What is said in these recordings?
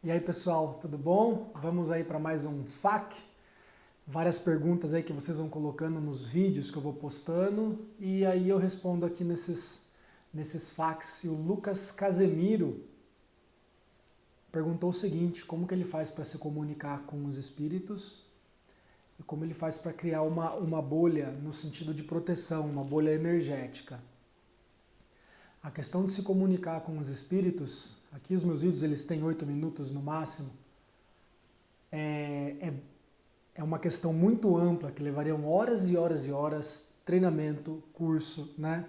E aí, pessoal, tudo bom? Vamos aí para mais um FAQ. Várias perguntas aí que vocês vão colocando nos vídeos que eu vou postando e aí eu respondo aqui nesses FAQs. E o Lucas Casemiro perguntou o seguinte: como que ele faz para se comunicar com os espíritos e como ele faz para criar uma bolha no sentido de proteção, uma bolha energética. A questão de se comunicar com os espíritos, aqui os meus vídeos eles têm 8 minutos no máximo, é uma questão muito ampla, que levariam horas e horas e horas, treinamento, curso, né?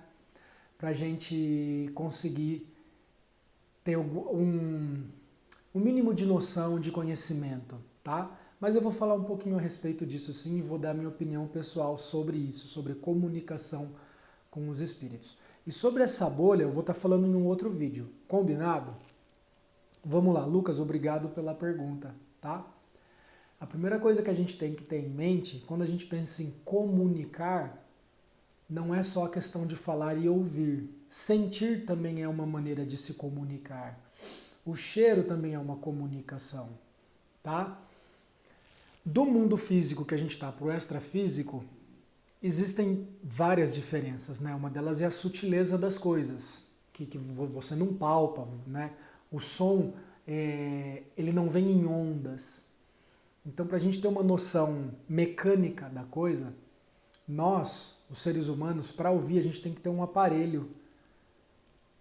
Para a gente conseguir ter um mínimo de noção, de conhecimento, tá? Mas eu vou falar um pouquinho a respeito disso sim e vou dar minha opinião pessoal sobre isso, sobre comunicação com os espíritos. E sobre essa bolha eu vou estar falando em um outro vídeo, combinado? Vamos lá, Lucas, obrigado pela pergunta, tá? A primeira coisa que a gente tem que ter em mente, quando a gente pensa em comunicar, não é só a questão de falar e ouvir. Sentir também é uma maneira de se comunicar. O cheiro também é uma comunicação, tá? Do mundo físico que a gente está para o extrafísico, existem várias diferenças, né? Uma delas é a sutileza das coisas, que você não palpa, né? O som, ele não vem em ondas. Então, para a gente ter uma noção mecânica da coisa, nós, os seres humanos, para ouvir, a gente tem que ter um aparelho.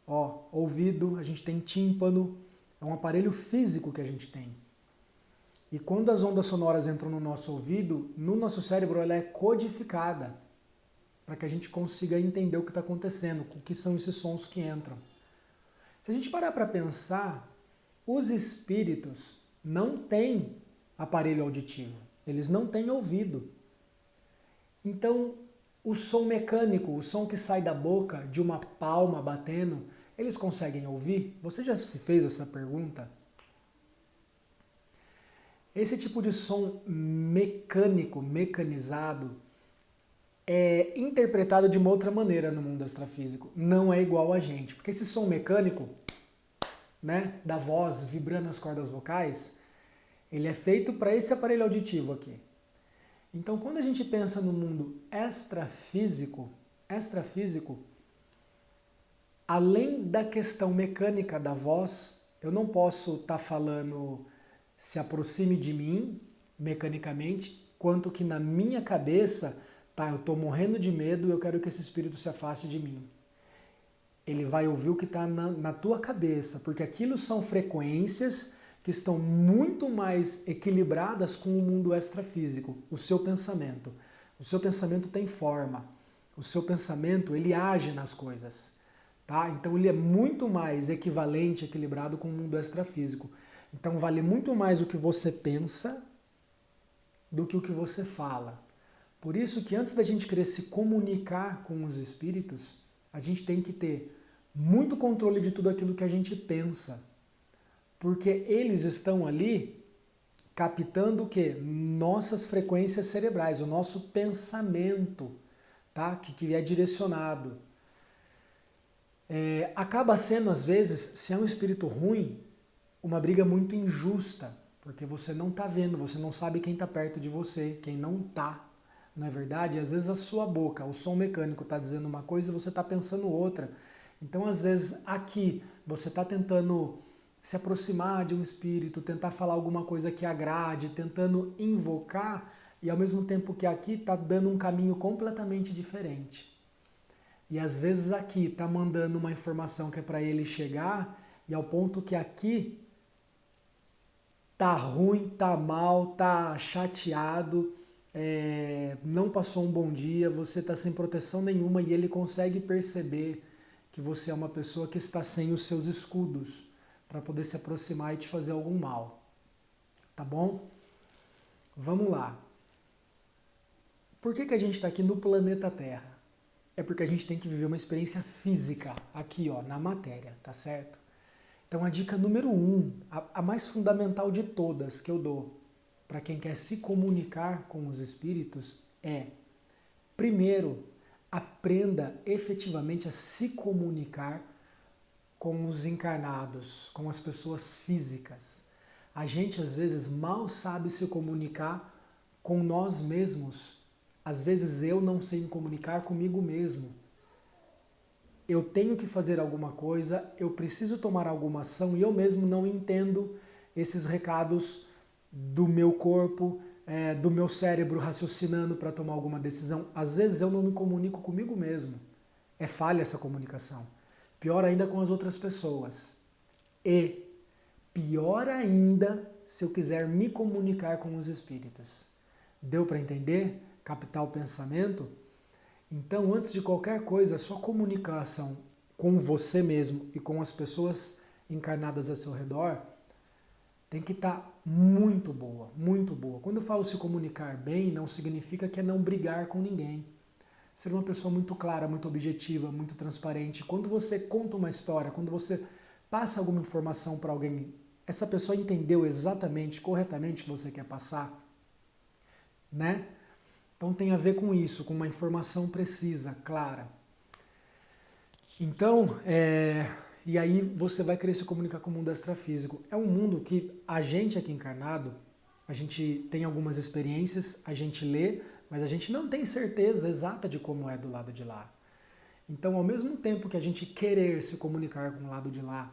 Ó, ouvido, a gente tem tímpano, é um aparelho físico que a gente tem. E quando as ondas sonoras entram no nosso ouvido, no nosso cérebro ela é codificada para que a gente consiga entender o que está acontecendo, o que são esses sons que entram. Se a gente parar para pensar, os espíritos não têm aparelho auditivo, eles não têm ouvido. Então, o som mecânico, o som que sai da boca, de uma palma batendo, eles conseguem ouvir? Você já se fez essa pergunta? Esse tipo de som mecânico, mecanizado, é interpretado de uma outra maneira no mundo extrafísico. Não é igual a gente. Porque esse som mecânico, né, da voz vibrando as cordas vocais, ele é feito para esse aparelho auditivo aqui. Então, quando a gente pensa no mundo extrafísico, além da questão mecânica da voz, eu não posso estar falando se aproxime de mim, mecanicamente, quanto que na minha cabeça, tá, eu estou morrendo de medo e eu quero que esse espírito se afaste de mim. Ele vai ouvir o que está na tua cabeça, porque aquilo são frequências que estão muito mais equilibradas com o mundo extrafísico, o seu pensamento. O seu pensamento tem forma, o seu pensamento ele age nas coisas. Tá? Então ele é muito mais equivalente, equilibrado com o mundo extrafísico. Então vale muito mais o que você pensa do que o que você fala. Por isso que antes da gente querer se comunicar com os espíritos, a gente tem que ter muito controle de tudo aquilo que a gente pensa. Porque eles estão ali captando o quê? Nossas frequências cerebrais, o nosso pensamento, tá? que é direcionado. Acaba sendo, às vezes, se é um espírito ruim, uma briga muito injusta, porque você não está vendo, você não sabe quem está perto de você, quem não está. Não é verdade? Às vezes a sua boca, o som mecânico está dizendo uma coisa e você está pensando outra. Então, às vezes, aqui, você está tentando se aproximar de um espírito, tentar falar alguma coisa que agrade, tentando invocar, e ao mesmo tempo que aqui está dando um caminho completamente diferente. E às vezes aqui está mandando uma informação que é para ele chegar, e ao ponto que aqui tá ruim, tá mal, tá chateado, não passou um bom dia, você está sem proteção nenhuma e ele consegue perceber que você é uma pessoa que está sem os seus escudos para poder se aproximar e te fazer algum mal. Tá bom? Vamos lá. Por que a gente está aqui no planeta Terra? É porque a gente tem que viver uma experiência física aqui, ó, na matéria, tá certo? Então a dica número 1, a mais fundamental de todas que eu dou para quem quer se comunicar com os espíritos é, primeiro, aprenda efetivamente a se comunicar com os encarnados, com as pessoas físicas. A gente às vezes mal sabe se comunicar com nós mesmos. Às vezes eu não sei me comunicar comigo mesmo. Eu tenho que fazer alguma coisa, eu preciso tomar alguma ação e eu mesmo não entendo esses recados do meu corpo, do meu cérebro raciocinando para tomar alguma decisão. Às vezes eu não me comunico comigo mesmo. É falha essa comunicação. Pior ainda com as outras pessoas. E pior ainda se eu quiser me comunicar com os espíritos. Deu para entender? Captar o pensamento? Então, antes de qualquer coisa, a sua comunicação com você mesmo e com as pessoas encarnadas ao seu redor tem que estar muito boa, muito boa. Quando eu falo se comunicar bem, não significa que é não brigar com ninguém. Ser uma pessoa muito clara, muito objetiva, muito transparente. Quando você conta uma história, quando você passa alguma informação para alguém, essa pessoa entendeu exatamente, corretamente o que você quer passar, né? Então tem a ver com isso, com uma informação precisa, clara. Então, e aí você vai querer se comunicar com o mundo extrafísico. É um mundo que a gente aqui encarnado, a gente tem algumas experiências, a gente lê, mas a gente não tem certeza exata de como é do lado de lá. Então, ao mesmo tempo que a gente querer se comunicar com o lado de lá,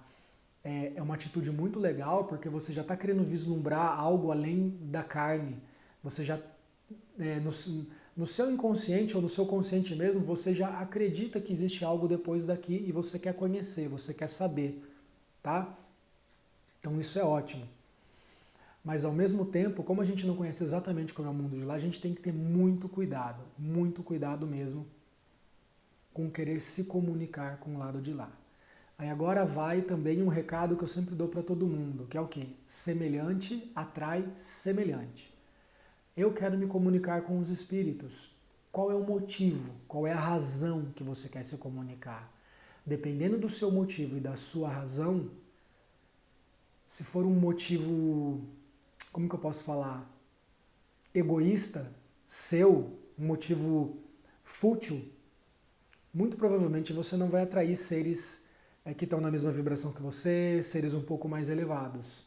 é uma atitude muito legal, porque você já está querendo vislumbrar algo além da carne. Você já, no seu inconsciente ou no seu consciente mesmo, você já acredita que existe algo depois daqui e você quer conhecer, você quer saber, tá? Então isso é ótimo. Mas ao mesmo tempo, como a gente não conhece exatamente como é o mundo de lá, a gente tem que ter muito cuidado mesmo com querer se comunicar com o lado de lá. Aí agora vai também um recado que eu sempre dou para todo mundo, que é o quê? Semelhante atrai semelhante. Eu quero me comunicar com os espíritos. Qual é o motivo? Qual é a razão que você quer se comunicar? Dependendo do seu motivo e da sua razão, se for um motivo, como que eu posso falar? Egoísta, seu, um motivo fútil, muito provavelmente você não vai atrair seres que estão na mesma vibração que você, seres um pouco mais elevados.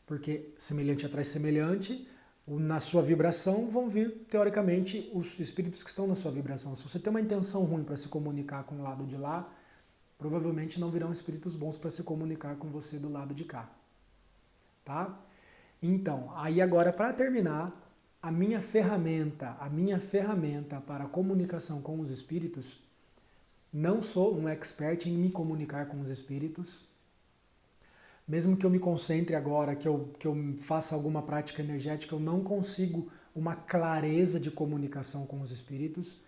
Porque semelhante atrai semelhante, na sua vibração vão vir, teoricamente, os espíritos que estão na sua vibração. Se você tem uma intenção ruim para se comunicar com o lado de lá, provavelmente não virão espíritos bons para se comunicar com você do lado de cá. Tá? Então, aí agora para terminar, a minha ferramenta para a comunicação com os espíritos, não sou um expert em me comunicar com os espíritos. Mesmo que eu me concentre agora, que eu faça alguma prática energética, eu não consigo uma clareza de comunicação com os espíritos.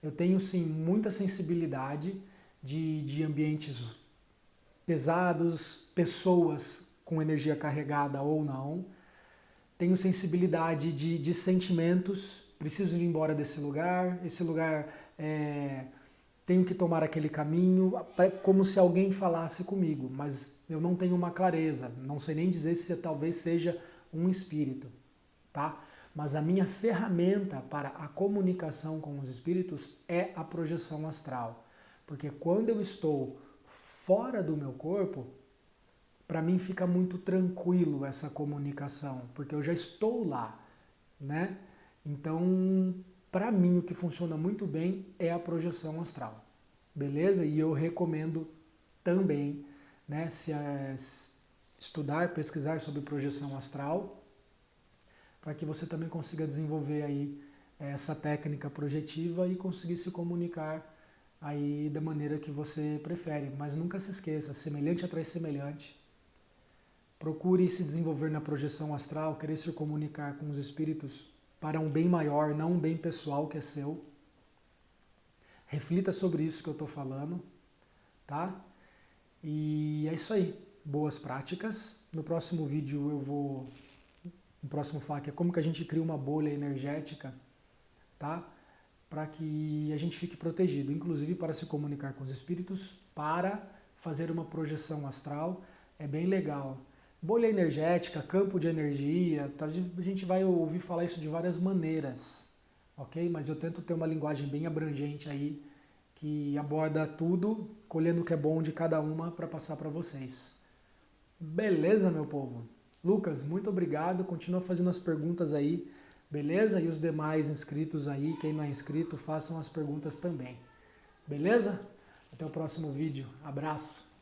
Eu tenho sim muita sensibilidade de ambientes pesados, pessoas com energia carregada ou não. Tenho sensibilidade de sentimentos, preciso ir embora desse lugar, esse lugar tenho que tomar aquele caminho, como se alguém falasse comigo, mas eu não tenho uma clareza, não sei nem dizer se talvez seja um espírito, tá? Mas a minha ferramenta para a comunicação com os espíritos é a projeção astral, porque quando eu estou fora do meu corpo, para mim fica muito tranquilo essa comunicação, porque eu já estou lá, né? Então, para mim, o que funciona muito bem é a projeção astral, beleza? E eu recomendo também, né, estudar, pesquisar sobre projeção astral, para que você também consiga desenvolver aí essa técnica projetiva e conseguir se comunicar aí da maneira que você prefere. Mas nunca se esqueça, semelhante atrai semelhante. Procure se desenvolver na projeção astral, querer se comunicar com os espíritos para um bem maior, não um bem pessoal que é seu. Reflita sobre isso que eu estou falando, tá? E é isso aí. Boas práticas. No próximo vídeo no próximo FAQ é como que a gente cria uma bolha energética, tá? Para que a gente fique protegido, inclusive para se comunicar com os espíritos, para fazer uma projeção astral. É bem legal. Bolha energética, campo de energia, tá? A gente vai ouvir falar isso de várias maneiras, ok? Mas eu tento ter uma linguagem bem abrangente aí, que aborda tudo, colhendo o que é bom de cada uma para passar para vocês. Beleza, meu povo? Lucas, muito obrigado. Continua fazendo as perguntas aí, beleza? E os demais inscritos aí, quem não é inscrito, façam as perguntas também. Beleza? Até o próximo vídeo. Abraço.